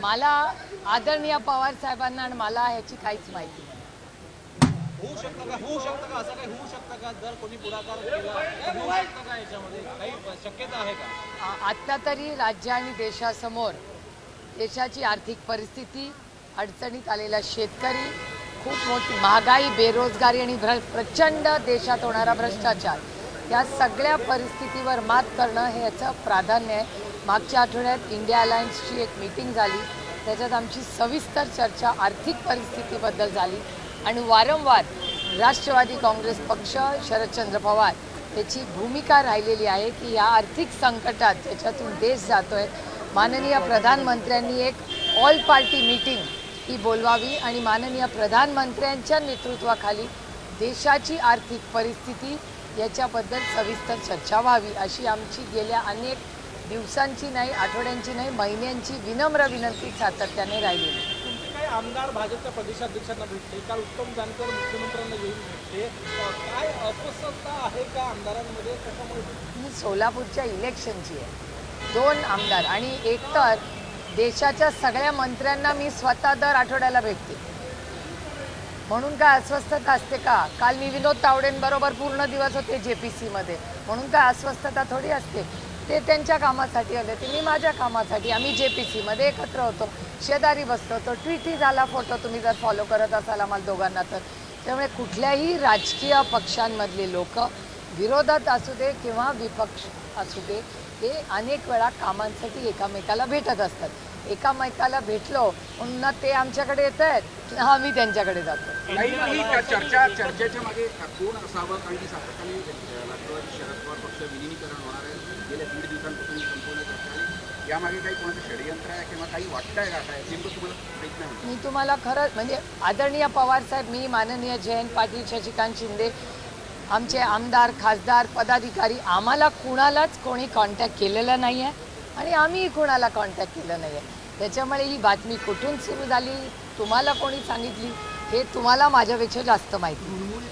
मला आदरणीय पवार साहेबांना आणि मला ह्याची काहीच माहिती नाही. होऊ शकतं का असं काही होऊ शकतं का? जर कोणी पुढाकार केला तर होऊ शकतं का? याच्यामध्ये काही शक्यता आहे का? आत्ता तरी राज्य आणि देशासमोर देशाची आर्थिक परिस्थिती, अडचणीत आलेला शेतकरी, खूप मोठी महागाई, बेरोजगारी आणि प्रचंड देशात होणारा भ्रष्टाचार, या सगळ्या परिस्थितीवर मात करणं हे याचं प्राधान्य आहे. मागच्या आठवड्यात इंडिया अलायन्सची एक मीटिंग झाली, त्याच्यात आमची सविस्तर चर्चा आर्थिक परिस्थितीबद्दल झाली आणि वारंवार राष्ट्रवादी काँग्रेस पक्ष, शरदचंद्र पवार त्याची भूमिका राहिलेली आहे की या आर्थिक संकटात ज्याच्यातून देश जातो आहे, माननीय प्रधानमंत्र्यांनी एक ऑल पार्टी मीटिंग ही बोलवावी आणि माननीय प्रधानमंत्र्यांच्या नेतृत्वाखाली देशाची आर्थिक परिस्थिती याच्याबद्दल सविस्तर चर्चा व्हावी, अशी आमची गेल्या अनेक दिवसांची नाही, आठवड्यांची नाही, महिन्यांची विनम्र विनंती सातत्याने राहिलेली. तुमचे काही आमदार भाजपच्या प्रदेशाध्यक्षांना भेटले, काल उत्तम जानकर मुख्यमंत्र्यांना घेऊन भेटले, काय अस्वस्थता आहे का आमदारांमध्ये? त्याच्यामुळे ही सोलापूरच्या इलेक्शनची आहे. 2 आमदार आणि एकतर देशाच्या सगळ्या मंत्र्यांना मी स्वतः दर आठवड्याला भेटते, म्हणून काय अस्वस्थता असते का? काल मी विनोद तावडेंबरोबर पूर्ण दिवस होते JPC-मध्ये, म्हणून काय अस्वस्थता थोडी असते? ते त्यांच्या कामासाठी आले, ते मी माझ्या कामासाठी. आम्ही JPC-मध्ये एकत्र होतो, शेजारी बसलो होतो, ट्विटही झाला, फोटो तुम्ही जर फॉलो करत असाल आम्हाला दोघांना तर. त्यामुळे कुठल्याही राजकीय पक्षांमधले लोक विरोधात असू दे किंवा विपक्ष असू दे, हे अनेक वेळा कामांसाठी एकामेकाला भेटत असतात. एकामेकाला भेटलो म्हणून ना ते आमच्याकडे येत आहेत ना आम्ही त्यांच्याकडे जातो. चर्चेच्या मागे कोण असावं? कारण की सातत्याने राष्ट्रवादी शरद पवार पक्ष विलीनीकरण होणार आहे, गेल्या 1.5 दिवसांपासून संपूर्ण चर्चा आहे. यामागे काही कोणाचं षडयंत्र आहे किंवा काही वाटतंय का? काय नेमकं तुम्हाला माहीत नाही? मी तुम्हाला खरं म्हणजे आदरणीय पवारसाहेब, मी माननीय जयंत पाटील, शशिकांत शिंदे, आमचे आमदार, खासदार, पदाधिकारी, आम्हाला कुणालाच कोणी कॉन्टॅक्ट केलेलं नाही आहे आणि आम्हीही कुणाला कॉन्टॅक्ट केलं नाही आहे. त्याच्यामुळे ही बातमी कुठून सुरू झाली, तुम्हाला कोणी सांगितली, हे तुम्हाला माझ्यापेक्षा जास्त माहिती.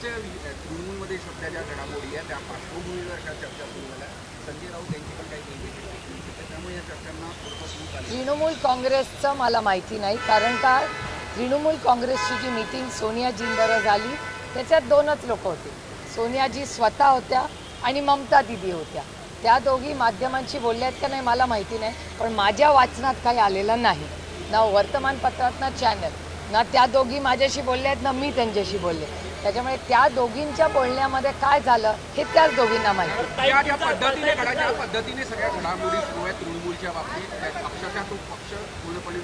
तृणमूलमध्ये सध्या ज्या घडामोडी आहे त्या पार्श्वभूमीवर चर्चा सुरू झाल्या. संजय राऊत यांची पण काही भेट, त्यामुळे या चर्चांना सुरू झाली. तृणमूल काँग्रेसचं मला माहिती नाही, कारण का तृणमूल काँग्रेसची जी मीटिंग सोनियाजींबरोबर झाली त्याच्यात 2च लोक होते. सोनियाजी स्वतः होत्या आणि ममता दिदी होत्या. त्या दोघी माध्यमांशी बोलल्या आहेत का नाही मला माहिती नाही, पण माझ्या वाचनात काही आलेलं नाही, ना वर्तमानपत्रात ना चॅनल, ना त्या दोघी माझ्याशी बोलल्या आहेत ना मी त्यांच्याशी बोलले. त्याच्यामुळे त्या दोघींच्या बोलण्यामध्ये काय झालं हे त्याच दोघींना माहिती. ज्या पद्धतीने सगळ्या घडामोडी सुरू आहेत तृणमूलच्या बाबतीत, पक्षाचा तो पक्ष पूर्णपणे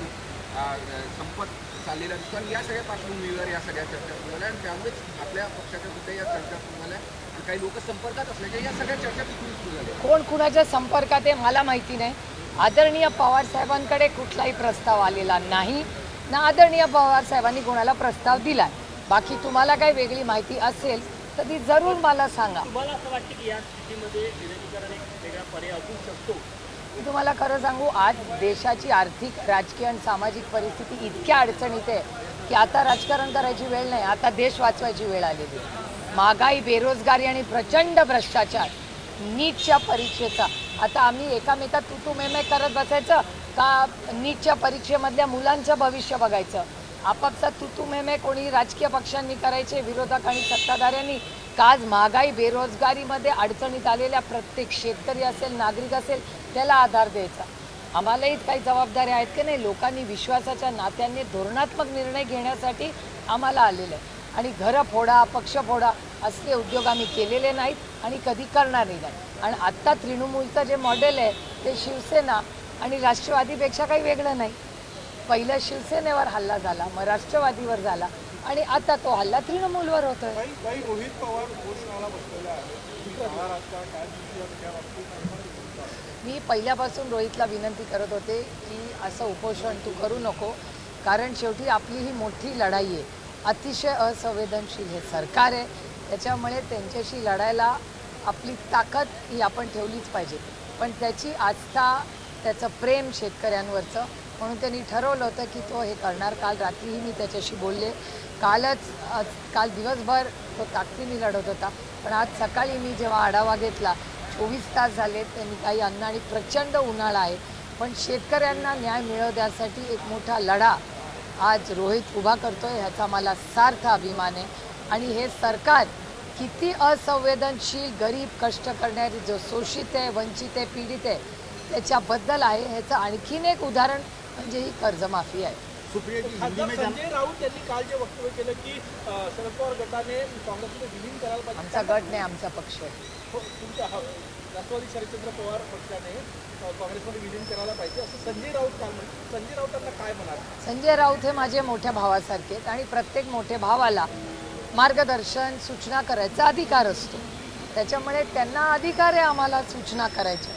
संपत चाललेला दिसतो आणि या सगळ्या पार्श्वभूमीवर या सगळ्या चर्चा सुरू झाल्या आणि त्यामुळेच आपल्या पक्षाच्या सुद्धा या चर्चा सुरू झाल्या आणि काही लोक संपर्कात असल्याच्या या सगळ्या चर्चा तिथून सुरू झाल्या. कोण कुणाच्या संपर्कात आहे मला माहिती नाही. आदरणीय पवारसाहेबांकडे कुठलाही प्रस्ताव आलेला नाही ना आदरणीय पवारसाहेबांनी कोणाला प्रस्ताव दिला. बाकी तुम्हाला काही वेगळी माहिती असेल तर ती जरूर मला सांगा. तुम्हाला असं वाटतं की या स्थितीमध्ये विलीनीकरण एक वेगळा पर्याय असू शकतो? मी तुम्हाला खरं सांगू, आज देशाची आर्थिक, राजकीय आणि सामाजिक परिस्थिती इतक्या अडचणीत आहे की आता राजकारण करायची वेळ नाही, आता देश वाचवायची वेळ आलेली. महागाई, बेरोजगारी आणि प्रचंड भ्रष्टाचार, नीटच्या परीक्षेचा आता आम्ही एकामेकात तुतू मेमे करत बसायचं का नीटच्या परीक्षेमधल्या मुलांचं भविष्य बघायचं? आपापसात तुतू मेमे कोणी राजकीय पक्षांनी करायचे, विरोधक आणि सत्ताधाऱ्यांनी का आज महागाई, बेरोजगारीमध्ये अडचणीत आलेल्या प्रत्येक शेतकरी असेल, नागरिक असेल, त्याला आधार द्यायचा. आम्हालाही काही जबाबदाऱ्या आहेत की नाही. लोकांनी विश्वासाच्या नात्याने धोरणात्मक निर्णय घेण्यासाठी आम्हाला आलेलं आहे आणि घरं फोडा, पक्ष फोडा असले उद्योग आम्ही केलेले नाहीत आणि कधी करणारही नाही. आणि आत्ता तृणमूलचं जे मॉडेल आहे ते शिवसेना आणि राष्ट्रवादीपेक्षा काही वेगळं नाही. पहिलं शिवसेनेवर हल्ला झाला, मग राष्ट्रवादीवर झाला आणि आता तो हल्ला तृणमूलवर होतोय. रोहित पवार उपोषणाला बसलेले आहेत. मी पहिल्यापासून रोहितला विनंती करत होते की असं उपोषण तू करू नको, कारण शेवटी आपली ही मोठी लढाई आहे. अतिशय असंवेदनशील हे सरकार आहे, त्याच्यामुळे त्यांच्याशी लढायला आपली ताकद ही आपण ठेवलीच पाहिजे. पण त्याची आस्था, त्याचं प्रेम शेतकऱ्यांवरचं, म्हणून त्यांनी ठरवलं होतं की तो हे करणार. काल रात्रीही मी त्याच्याशी बोलले. काल दिवसभर तो ताकदीने लढत होता, पण आज सकाळी मी जेव्हा आढावा घेतला, 24 तास झाले, त्यांनी काही अन्न आणि प्रचंड उन्हाळा आहे, पण शेतकऱ्यांना न्याय मिळवण्यासाठी एक मोठा लढा आज रोहित उभा करतोय, ह्याचा मला सार्थ अभिमान आहे. आणि हे सरकार किती असंवेदनशील, गरीब, कष्ट करणारी, जो शोषित आहे, वंचित आहे, पीडित आहे, त्याच्याबद्दल आहे. ह्याचं आणखीन एक उदाहरण म्हणजे ही कर्जमाफी आहे. खासदार संजय राऊत यांनी काल जे वक्तव्य केलं की शरद पवार गटाने काँग्रेसमध्ये विलीन करायला पाहिजे. आमचा गट नाही, आमचा पक्ष आहे. तुमच्या राष्ट्रवादी शरदचंद्र पवार पक्षाने काँग्रेसमध्ये विलीन करायला पाहिजे असं संजय राऊत काल म्हणतात. संजय राऊतांना काय म्हणाल? संजय राऊत हे माझे मोठ्या भावासारखे आहेत आणि प्रत्येक मोठ्या भावाला मार्गदर्शन, सूचना करायचा अधिकार असतो. त्याच्यामुळे त्यांना अधिकार आहे आम्हाला सूचना करायच्या.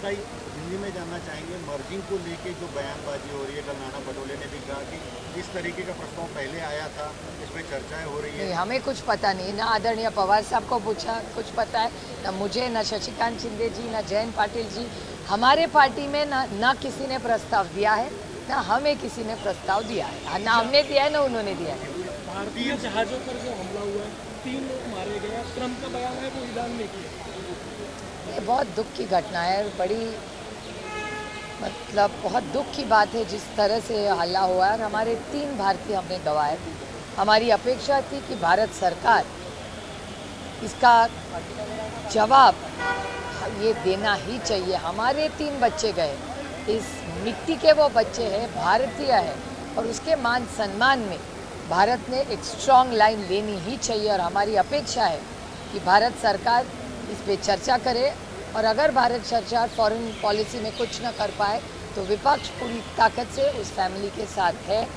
भाई हिंदी में जानना चाहेंगे, मर्जिंग को लेके जो बयानबाजी हो रही है, कल नाना पटोले ने भी कहा कि इस तरीके का प्रस्ताव पहले आया था, इसमें चर्चाएं हो रही नहीं, है. हमें कुछ पता नहीं. ना आदरणीय पवार साहब को पूछा कुछ पता है, ना मुझे, ना शशिकांत शिंदे जी, ना जयंत पाटिल जी. हमारे पार्टी में ना किसी ने प्रस्ताव दिया है, ना हमें किसी ने प्रस्ताव दिया है. ना हमने दिया है, ना उन्होंने दिया है. भारतीय जहाज़ों पर जो हमला हुआ है, 3 लोग मारे गए. ट्रंप का बयान है वो ईरान में किया. ये बहुत दुख की घटना है. बड़ी मतलब बहुत दुख की बात है जिस तरह से ये हल्ला हुआ है और हमारे 3 भारतीय हमने गंवाए. हमारी अपेक्षा थी कि भारत सरकार इसका जवाब ये देना ही चाहिए. हमारे 3 बच्चे गए, इस मिट्टी के वो बच्चे हैं, भारतीय हैं, और उसके मान सम्मान में भारत ने एक स्ट्रॉन्ग लाइन लेनी ही चाहिए. और हमारी अपेक्षा है कि भारत सरकार इस पे चर्चा करे, और अगर भारत सरकार फॉरेन पॉलिसी में कुछ न कर पाए तो विपक्ष पूरी ताकत से उस फैमिली के साथ है.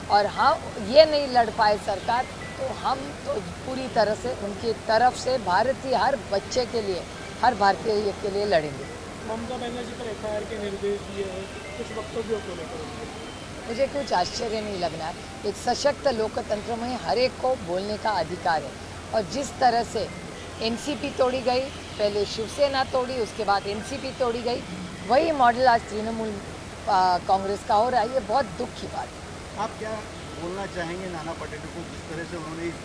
और हम ये नहीं लड़ पाए सरकार, तो हम तो पूरी तरह से उनकी तरफ से भारतीय हर बच्चे के लिए, हर भारतीय के लिए लड़ेंगे. ममता बनर्जी पर FIR के निर्देश दिए हैं, कुछ वक्तव्यों को लेकर. मुझे कुछ आश्चर्य नहीं लगना. एक सशक्त लोकतंत्र में हर एक को बोलने का अधिकार है. और जिस तरह से NCP तोड़ी गई, पहले शिवसेना तोड़ी, उसके बाद NCP तोड़ी गई, वही मॉडल आज तृणमूल कांग्रेस का हो रहा है. ये बहुत दुख की बात है. आप क्या बोलना चाहेंगे नाना पटेल को, जिस तरह से उन्होंने इस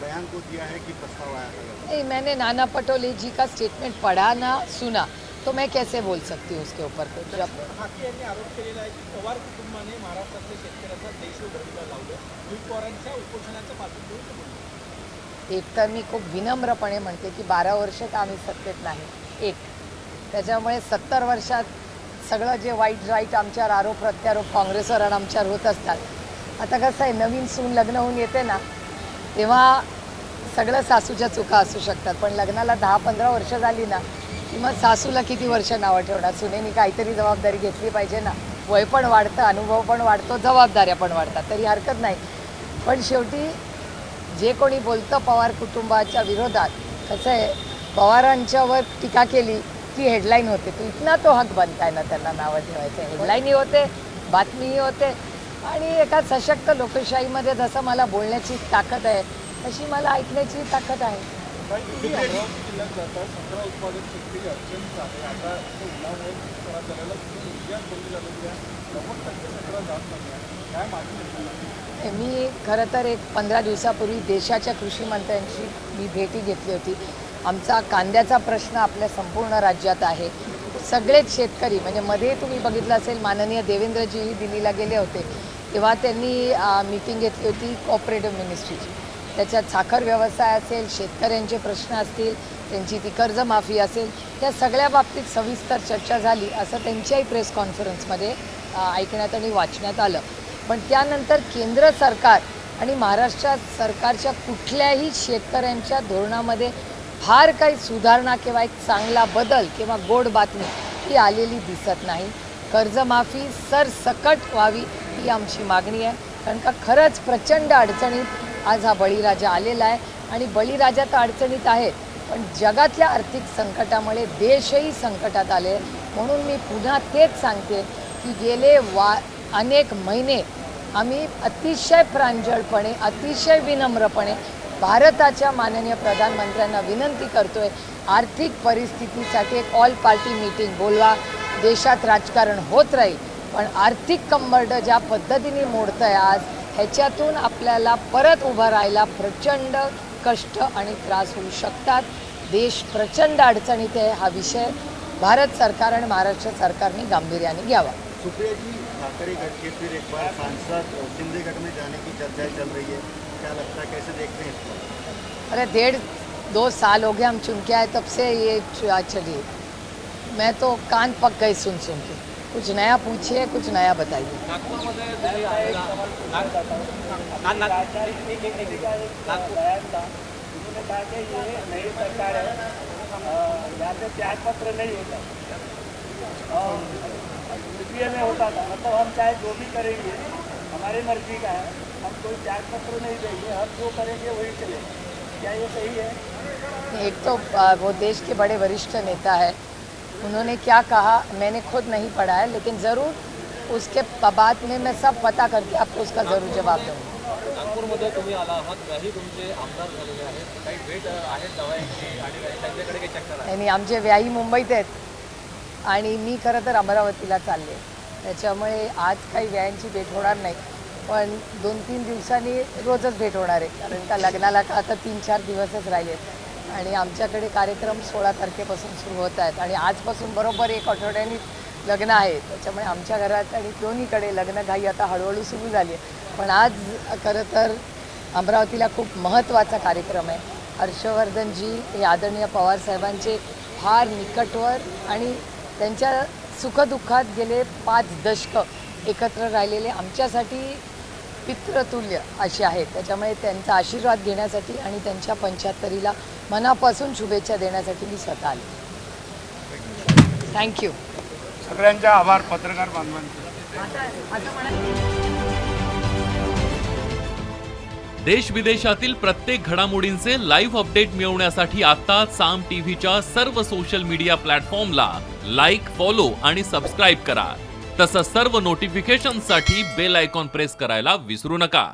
बयान को दिया है कि प्रस्ताव आया था? नहीं, मैंने नाना पटोले जी का स्टेटमेंट पढ़ा ना सुना, तो मैं कैसे बोल सकती हूँ उसके ऊपर कुछ. हाके यांनी आरोप केलेला आहे की पवार कुटुंबाने महाराष्ट्रातल्या शेतकऱ्यांचा देशों धर्मीला लावलं. अजित पवारांच्या उपोषणाच्या पार्श्वभूमीवर ते बोलले. एक तर मी खूप विनम्रपणे म्हणते की 12 वर्ष तर आम्ही सत्तेत नाही. एक त्याच्यामुळे 70 वर्षात सगळं जे वाईट आमच्यावर आरोप प्रत्यारोप काँग्रेसवर आणि आमच्यावर होत असतात. आता कसं आहे, नवीन सून लग्न होऊन येते ना, तेव्हा सगळं सासूच्या चुका असू शकतात. पण लग्नाला 10-15 वर्ष झाली ना की मग सासूला किती वर्ष नावं ठेवणार. सुनेनी काहीतरी जबाबदारी घेतली पाहिजे ना. वय पण वाढतं, अनुभव पण वाढतो, जबाबदाऱ्या पण वाढतात, तरी हरकत नाही. पण शेवटी जे कोणी बोलतं पवार कुटुंबाच्या विरोधात, कसं आहे, पवारांच्यावर टीका केली की हेडलाईन होते. तो इतना तो हक बनताय ना त्यांना नावं ठेवायचं. हेडलाईनही होते, बातमीही होते. आणि एका सशक्त लोकशाहीमध्ये जसं मला बोलण्याची ताकद आहे, तशी मला ऐकण्याची ताकद आहे. तुम्ही अमरावती जिल्ह्यात जाता, संत्रा उत्पादक शेतकरी अडचणीत आहे. आता उन्हामुळे त्रास झालेला निर्यात बंदी झालेली आहे, 90% संत्रा जात नाही आहे. काय मागणी? मी खरं तर एक 15 दिवसापूर्वी देशाच्या कृषी मंत्र्यांची मी भेटी घेतली होती. आमचा कांद्याचा प्रश्न आपल्या संपूर्ण राज्यात आहे. सगळेच शेतकरी, म्हणजे मध्ये तुम्ही बघितलं असेल, माननीय देवेंद्रजीही दिल्लीला गेले होते, तेव्हा त्यांनी मीटिंग घेतली होती कोऑपरेटिव्ह मिनिस्ट्रीची. त्याच्यात साखर व्यवसाय असेल, शेतकऱ्यांचे प्रश्न असतील, त्यांची ती कर्जमाफी असेल, त्या सगळ्या बाबतीत सविस्तर चर्चा झाली असं त्यांच्याही प्रेस कॉन्फरन्समध्ये ऐकण्यात आणि वाचण्यात आलं. पण त्यानंतर केंद्र सरकार आणि महाराष्ट्र सरकारच्या कुठल्याही शेतकऱ्यांच्या धोरणामध्ये फार काही सुधारणा किंवा एक चांगला बदल किंवा गोड बातमी ही आलेली दिसत नाही. कर्जमाफी सरसकट व्हावी ही आमची मागणी आहे. कारण का खरंच प्रचंड अडचणीत आज हा बळीराजा आलेला आहे. आणि बळीराजा तर अडचणीत आहे, पण जगातल्या आर्थिक संकटामुळे देशही संकटात आले. म्हणून मी पुन्हा तेच सांगते की गेले अनेक महिने आम्ही अतिशय प्रांजळपणे, अतिशय विनम्रपणे भारताच्या माननीय प्रधानमंत्र्यांना विनंती करतोय, आर्थिक परिस्थितीसाठी एक ऑल पार्टी मीटिंग बोलवा. देशात राजकारण होत राहील, पण आर्थिक कंबरड ज्या पद्धतीने मोडतं आहे आज, ह्याच्यातून आपल्याला परत उभं राहायला प्रचंड कष्ट आणि त्रास होऊ शकतात. देश प्रचंड अडचणीत आहे. हा विषय भारत सरकार आणि महाराष्ट्र सरकारने गांभीर्याने घ्यावा. सुप्रिया जी, ठाकरे गढ़ के फिर एक बार सांसद शिंदे गढ़ में जाने की चर्चाएं चल रही है, क्या लगता है, कैसे देखते हैं इसको? अरे 1.5-2 साल हो गए हम चुन के आए, तब से ये चलिए मैं तो कान पक गए सुन के. कुछ नया पूछिए, कुछ नया बताइए. उन्होंने कहा कि ये नई सरकार है, यहाँ पे त्याग पत्र नहीं होता और यूपीए में होता था. मतलब हम चाहे जो भी करेंगे हमारी मर्जी का है, हम कोई त्याग पत्र नहीं देंगे, हम जो करेंगे वही चलेगा. क्या ये सही है? एक तो वो देश के बड़े वरिष्ठ नेता है, उन्होंने क्या कहा मैंने खुद नहीं पढ़ा है, लेकिन ज़रूर उसके बाद में मैं सब पता करके आपको उसका ज़रूर जवाब दूँगी. नागपूरमध्ये तुम्ही आला आहात, काही तुमचे आमदार झालेले आहेत, काही भेट आहेत जवळची आणि त्यांच्याकडे काही चक्कर आहे? आणि आमचे व्याही मुंबईत आहेत आणि मी खरं तर अमरावतीला चालले, त्याच्यामुळे आज काही व्यायांची भेट होणार नाही, पण 2-3 दिवसांनी रोजच भेट होणार आहे, कारण का लग्नाला का आता 3-4 दिवसच राहिले आणि आमच्याकडे कार्यक्रम 16 तारखेपासून सुरू होत आहेत आणि आजपासून बरोबर 1 आठवड्यानी लग्न आहे. त्याच्यामुळे आमच्या घरात आणि दोन्हीकडे लग्नघाई आता हळूहळू सुरू झाली आहे. पण आज खरं तर अमरावतीला खूप महत्त्वाचा कार्यक्रम आहे. हर्षवर्धनजी हे आदरणीय पवारसाहेबांचे फार निकटवर आणि त्यांच्या सुखदुःखात गेले 5 दशकं एकत्र राहिलेले आमच्यासाठी पितृतुल्य असे आहेत. त्याच्यामुळे त्यांचा आशीर्वाद घेण्यासाठी आणि त्यांच्या 75ला मनापासून शुभेच्छा देण्यासाठी मी स्वतः आले. थँक्यू. सगळ्यांचा आभार पत्रकार बांधवांचे. देश विदेशातील प्रत्येक घडामोडींचे लाईव्ह अपडेट मिळवण्यासाठी आता साम टीव्हीच्या सर्व सोशल मीडिया प्लॅटफॉर्मला लाईक, फॉलो आणि सबस्क्राईब करा. तसंच सर्व नोटिफिकेशनसाठी बेल आयकॉन प्रेस करायला विसरू नका.